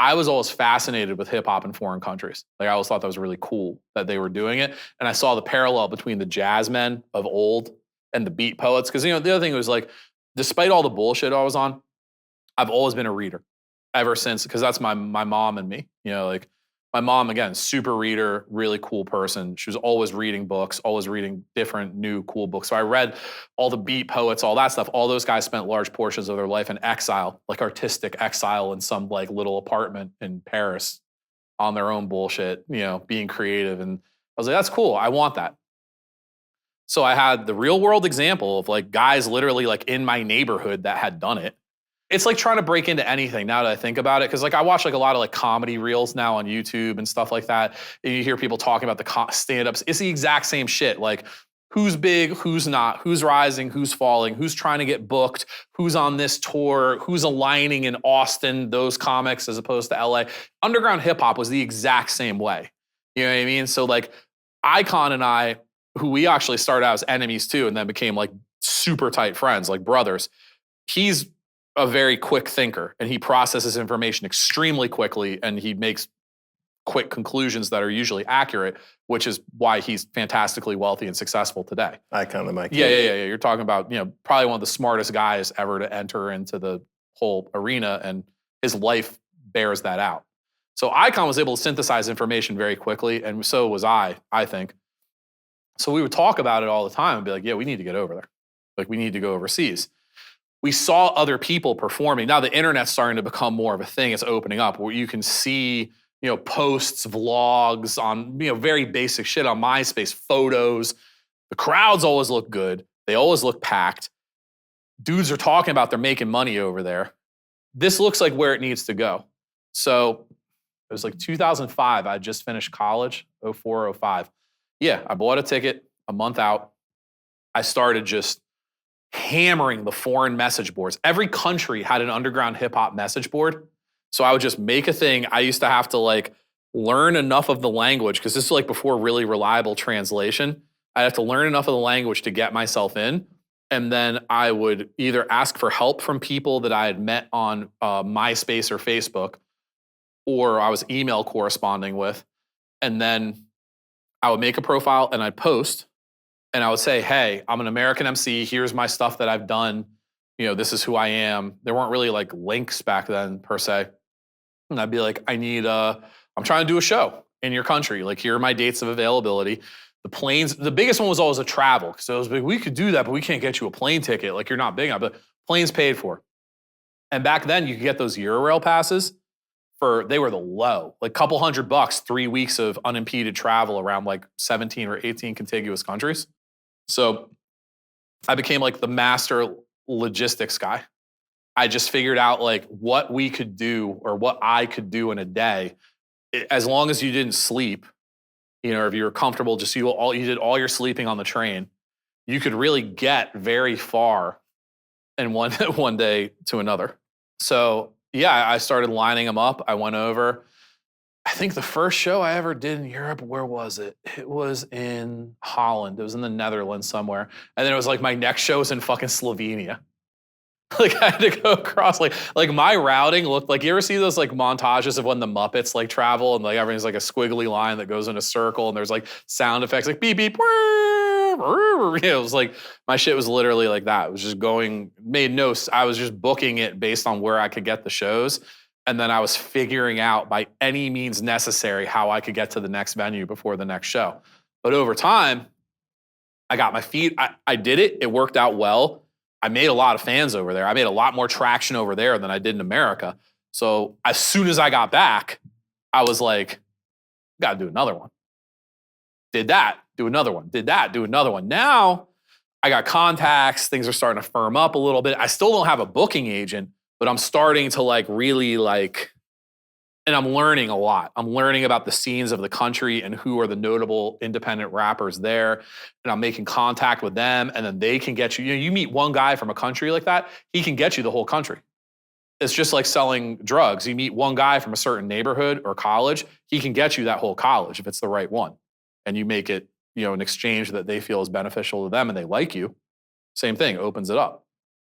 I was always fascinated with hip hop in foreign countries. Like I always thought that was really cool that they were doing it. And I saw the parallel between the jazz men of old and the beat poets. Cause the other thing was like, despite all the bullshit I was on, I've always been a reader ever since, because that's my mom and me. Like my mom, again, super reader, really cool person. She was always reading books, always reading different new cool books. So I read all the beat poets, all that stuff. All those guys spent large portions of their life in exile, like artistic exile in some like little apartment in Paris on their own bullshit, being creative. And I was like, that's cool. I want that. So I had the real world example of like guys literally like in my neighborhood that had done it. It's like trying to break into anything now that I think about it. Cause like I watch like a lot of like comedy reels now on YouTube and stuff like that. And you hear people talking about the stand-ups. It's the exact same shit. Like who's big, who's not, who's rising, who's falling, who's trying to get booked, who's on this tour, who's aligning in Austin, those comics as opposed to LA. Underground hip hop was the exact same way. You know what I mean? So like Icon and I, who we actually started out as enemies too, and then became like super tight friends, like brothers. He's a very quick thinker and he processes information extremely quickly and he makes quick conclusions that are usually accurate, which is why he's fantastically wealthy and successful today. Icon of my kid. Yeah. You're talking about, probably one of the smartest guys ever to enter into the whole arena, and his life bears that out. So Icon was able to synthesize information very quickly, and so was I think. So we would talk about it all the time and be like, yeah, we need to get over there. Like we need to go overseas. We saw other people performing. Now the internet's starting to become more of a thing. It's opening up where you can see, posts, vlogs on, very basic shit on MySpace, photos. The crowds always look good. They always look packed. Dudes are talking about they're making money over there. This looks like where it needs to go. So it was like 2005. I just finished college, 04, 05. Yeah, I bought a ticket a month out. I started just hammering the foreign message boards. Every country had an underground hip hop message board. So I would just make a thing. I used to have to like learn enough of the language, because this is like before really reliable translation. I'd have to learn enough of the language to get myself in. And then I would either ask for help from people that I had met on MySpace or Facebook, or I was email corresponding with. And then I would make a profile and I'd post. And I would say, hey, I'm an American MC. Here's my stuff that I've done. This is who I am. There weren't really like links back then per se. And I'd be like, I'm trying to do a show in your country. Like, here are my dates of availability. The planes, the biggest one was always a travel. So it was like, we could do that, but we can't get you a plane ticket. Like, you're not big enough, but planes paid for. And back then you could get those Eurorail passes they were the low, like couple $100, 3 weeks of unimpeded travel around like 17 or 18 contiguous countries. So I became like the master logistics guy. I just figured out like what we could do or what I could do in a day, as long as you didn't sleep, if you were comfortable, just you did all your sleeping on the train, you could really get very far in one day to another. So yeah, I started lining them up. I went over. I think the first show I ever did in Europe, where was it? It was in Holland. It was in the Netherlands somewhere. And then it was like my next show was in fucking Slovenia. Like I had to go across, like my routing looked like, you ever see those like montages of when the Muppets like travel and like everything's like a squiggly line that goes in a circle and there's like sound effects like beep, beep, it was like, my shit was literally like that. It was just I was just booking it based on where I could get the shows. And then I was figuring out by any means necessary how I could get to the next venue before the next show. But over time, I got my feet, I did it. It worked out well. I made a lot of fans over there. I made a lot more traction over there than I did in America. So as soon as I got back, I was like, gotta do another one. Did that, do another one. Did that, do another one. Now I got contacts. Things are starting to firm up a little bit. I still don't have a booking agent, but I'm starting to like really like, and I'm learning a lot. I'm learning about the scenes of the country and who are the notable independent rappers there. And I'm making contact with them, and then they can get you. You meet one guy from a country like that, he can get you the whole country. It's just like selling drugs. You meet one guy from a certain neighborhood or college, he can get you that whole college if it's the right one. And you make it, an exchange that they feel is beneficial to them and they like you. Same thing, opens it up.